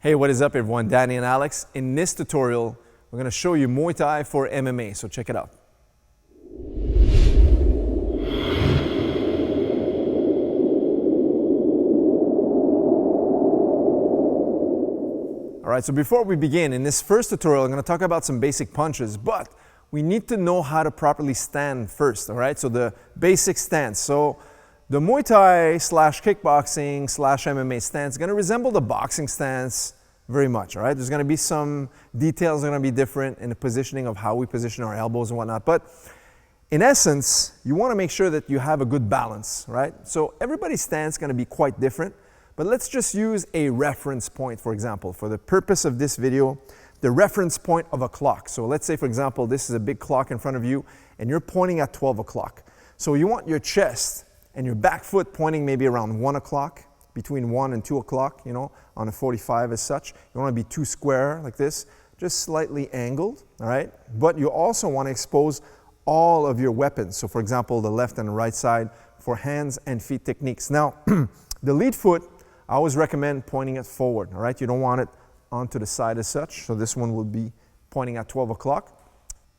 Hey, what is up everyone? Danny and Alex. In this tutorial, we're going to show you Muay Thai for MMA, so check it out. Alright, so before we begin, in this first tutorial, I'm going to talk about some basic punches, but we need to know how to properly stand first, alright? So the basic stance. So the Muay Thai slash kickboxing slash MMA stance is going to resemble the boxing stance very much, all right? There's going to be some details that are going to be different in the positioning of how we position our elbows and whatnot, but in essence, you want to make sure that you have a good balance, right? So everybody's stance is going to be quite different, but let's just use a reference point, for example. For the purpose of this video, the reference point of a clock. So let's say, for example, this is a big clock in front of you, and you're pointing at 12 o'clock. So you want your chest and your back foot pointing maybe around 1 o'clock, between 1 and 2 o'clock, you know, on a 45 as such. You don't want to be too square like this, just slightly angled, all right? But you also want to expose all of your weapons. So for example, the left and the right side for hands and feet techniques. Now, the lead foot, I always recommend pointing it forward, all right? You don't want it onto the side as such. So this one will be pointing at 12 o'clock.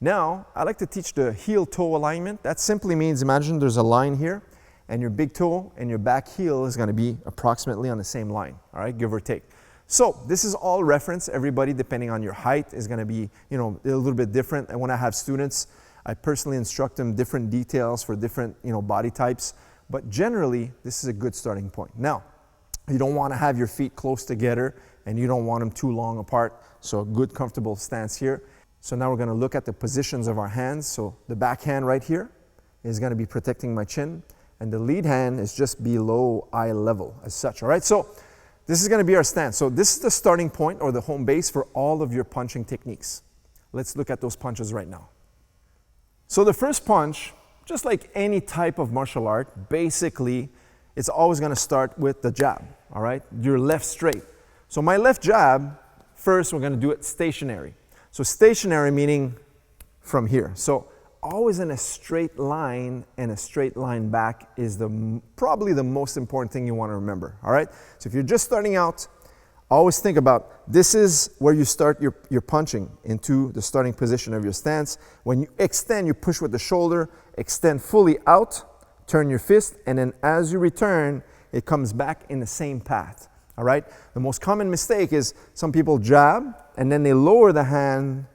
Now, I like to teach the heel-toe alignment. That simply means, imagine there's a line here, and your big toe and your back heel is going to be approximately on the same line, all right, give or take. So this is all reference. Everybody, depending on your height, is going to be, you know, a little bit different. And when I have students, I personally instruct them different details for different, you know, body types. But generally, this is a good starting point. Now, you don't want to have your feet close together, and you don't want them too long apart. So a good, comfortable stance here. So now we're going to look at the positions of our hands. So the back hand right here is going to be protecting my chin, and the lead hand is just below eye level as such, all right? So this is going to be our stance. So this is the starting point or the home base for all of your punching techniques. Let's look at those punches right now. So the first punch, just like any type of martial art, basically it's always going to start with the jab, all right? Your left straight. So my left jab, first we're going to do it stationary. So stationary meaning from here. So always in a straight line, and a straight line back is probably the most important thing you want to remember, all right? So if you're just starting out, always think about this is where you start your punching into the starting position of your stance. When you extend, you push with the shoulder, extend fully out, turn your fist, and then as you return, it comes back in the same path, all right? The most common mistake is some people jab, and then they lower the hand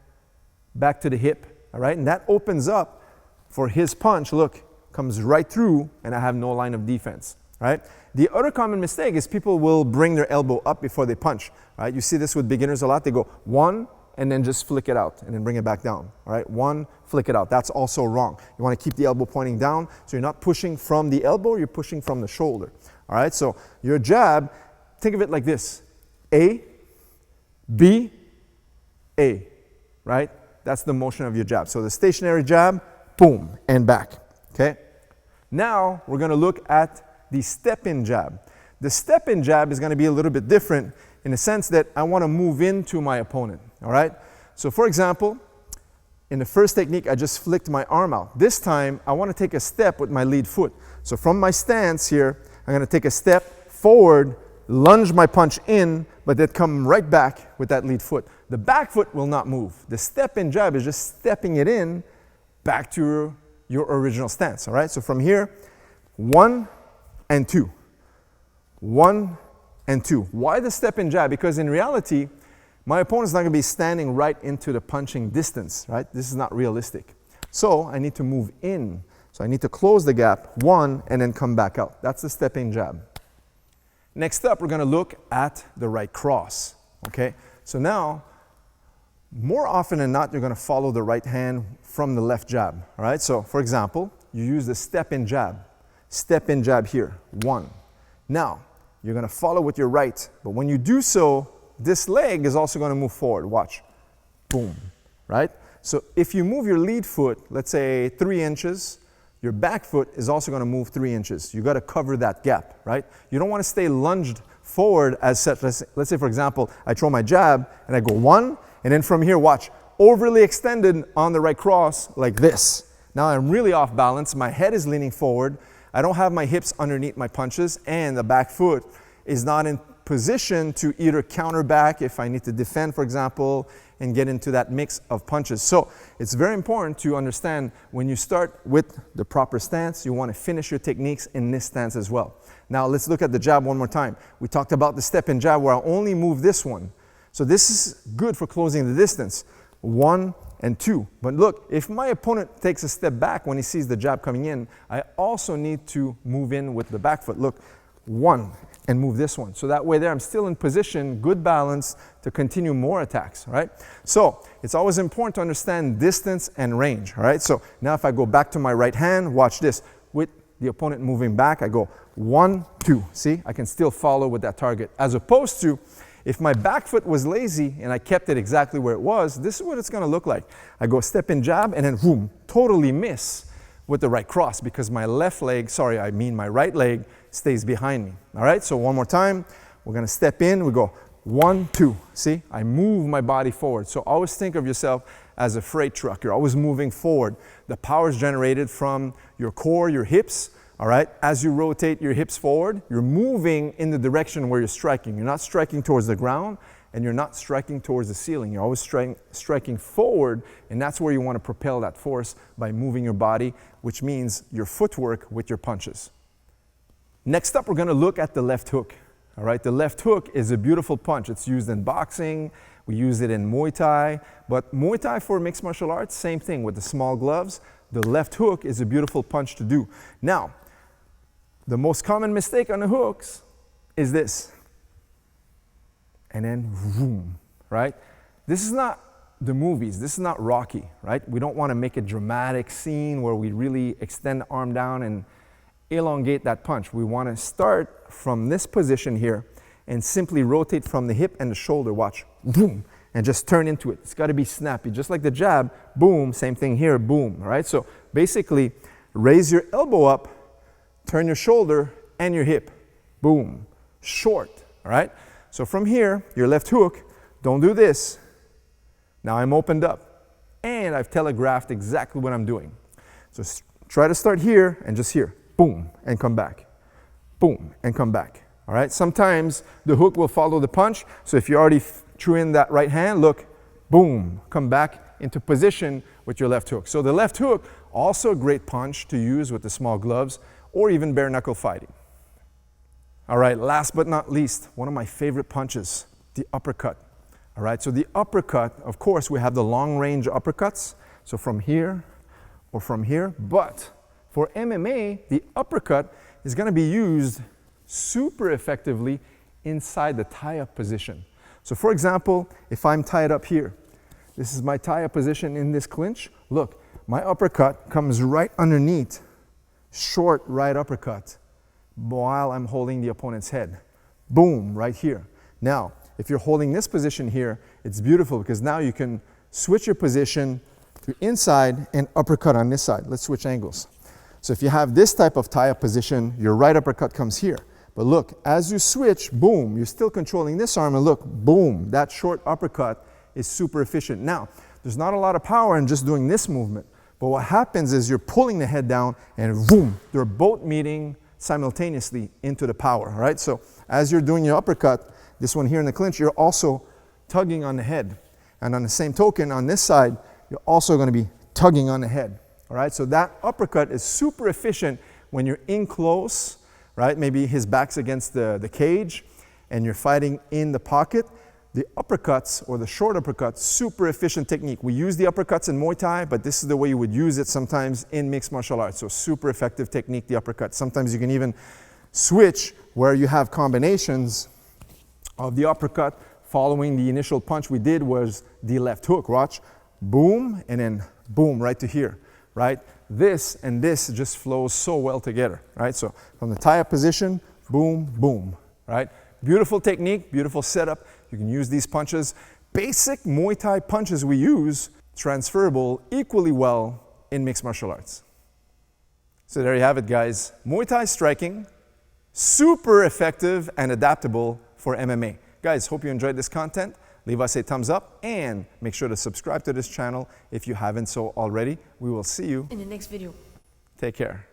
back to the hip, all right, and that opens up for his punch, look, comes right through, and I have no line of defense, right? The other common mistake is people will bring their elbow up before they punch, right? You see this with beginners a lot. They go one, and then just flick it out, and then bring it back down, all right? One, flick it out. That's also wrong. You want to keep the elbow pointing down, so you're not pushing from the elbow, you're pushing from the shoulder, all right? So your jab, think of it like this, A, B, A, right? That's the motion of your jab. So the stationary jab, boom, and back, okay? Now, we're going to look at the step-in jab. The step-in jab is going to be a little bit different in the sense that I want to move into my opponent, all right? So for example, in the first technique, I just flicked my arm out. This time, I want to take a step with my lead foot. So from my stance here, I'm going to take a step forward, lunge my punch in, but then come right back with that lead foot. The back foot will not move. The step-in jab is just stepping it in back to your original stance, all right? So from here, 1 and 2. 1 and 2. Why the step-in jab? Because in reality, my opponent's not going to be standing right into the punching distance, right? This is not realistic. So I need to move in. So I need to close the gap, 1, and then come back out. That's the step-in jab. Next up, we're going to look at the right cross, okay? So now, more often than not, you're going to follow the right hand from the left jab, all right? So, for example, you use the step-in jab here, 1. Now, you're going to follow with your right, but when you do so, this leg is also going to move forward, watch, boom, right? So if you move your lead foot, let's say 3 inches, your back foot is also going to move 3 inches. You got to cover that gap, right? You don't want to stay lunged forward as such. Let's say, for example, I throw my jab and I go 1, and then from here, watch, overly extended on the right cross like this. Now I'm really off balance. My head is leaning forward. I don't have my hips underneath my punches, and the back foot is not in position to either counter back if I need to defend, for example, and get into that mix of punches. So it's very important to understand when you start with the proper stance, you want to finish your techniques in this stance as well. Now let's look at the jab one more time. We talked about the step and jab where I only move this one. So this is good for closing the distance, 1 and 2. But look, if my opponent takes a step back when he sees the jab coming in, I also need to move in with the back foot. Look, 1 and move this one. So that way there I'm still in position, good balance to continue more attacks, right? So it's always important to understand distance and range, all right? So now if I go back to my right hand, watch this. With the opponent moving back, I go 1, 2. See, I can still follow with that target. As opposed to if my back foot was lazy and I kept it exactly where it was, this is what it's gonna look like. I go step in jab and then boom, totally miss with the right cross because my left leg, sorry, I mean my right leg stays behind me. All right, so one more time, we're gonna step in, we go 1, 2. See, I move my body forward. So always think of yourself as a freight truck. You're always moving forward. The power is generated from your core, your hips. All right, as you rotate your hips forward, you're moving in the direction where you're striking. You're not striking towards the ground and you're not striking towards the ceiling. You're always striking forward, and that's where you want to propel that force by moving your body, which means your footwork with your punches. Next up, we're going to look at the left hook. All right, the left hook is a beautiful punch. It's used in boxing. We use it in Muay Thai, but Muay Thai for mixed martial arts, same thing with the small gloves. The left hook is a beautiful punch to do. Now, the most common mistake on the hooks is this. And then boom, right? This is not the movies. This is not Rocky, right? We don't want to make a dramatic scene where we really extend the arm down and elongate that punch. We want to start from this position here and simply rotate from the hip and the shoulder, watch, boom, and just turn into it. It's got to be snappy, just like the jab, boom, same thing here, boom, all right? So basically, raise your elbow up, turn your shoulder and your hip, boom, short, all right? So from here, your left hook, don't do this. Now I'm opened up and I've telegraphed exactly what I'm doing. So try to start here and just here, boom, and come back, boom, and come back, all right? Sometimes the hook will follow the punch. So if you already threw in that right hand, look, boom, come back into position with your left hook. So the left hook, also a great punch to use with the small gloves or even bare knuckle fighting. All right, last but not least, one of my favorite punches, the uppercut. All right, so the uppercut, of course, we have the long range uppercuts. So from here or from here, but for MMA, the uppercut is gonna be used super effectively inside the tie-up position. So for example, if I'm tied up here, this is my tie-up position in this clinch. Look, my uppercut comes right underneath, short right uppercut, while I'm holding the opponent's head. Boom, right here. Now, if you're holding this position here, it's beautiful because now you can switch your position to inside and uppercut on this side. Let's switch angles. So if you have this type of tie-up position, your right uppercut comes here. But look, as you switch, boom, you're still controlling this arm, and look, boom, that short uppercut is super efficient. Now, there's not a lot of power in just doing this movement, but what happens is you're pulling the head down and boom, they're both meeting simultaneously into the power, all right? So as you're doing your uppercut, this one here in the clinch, you're also tugging on the head. And on the same token, on this side, you're also gonna be tugging on the head, all right? So that uppercut is super efficient when you're in close, right? Maybe his back's against the cage and you're fighting in the pocket. The uppercuts or the short uppercuts, super efficient technique. We use the uppercuts in Muay Thai, but this is the way you would use it sometimes in mixed martial arts. So super effective technique, the uppercut. Sometimes you can even switch where you have combinations of the uppercut following the initial punch we did was the left hook. Watch, boom, and then boom, right to here, right? This and this just flows so well together, right? So from the tie-up position, boom, boom, right? Beautiful technique, beautiful setup. You can use these punches. Basic Muay Thai punches we use, transferable equally well in mixed martial arts. So there you have it, guys. Muay Thai striking, super effective and adaptable for MMA. Guys, hope you enjoyed this content. Leave us a thumbs up and make sure to subscribe to this channel if you haven't so already. We will see you in the next video. Take care.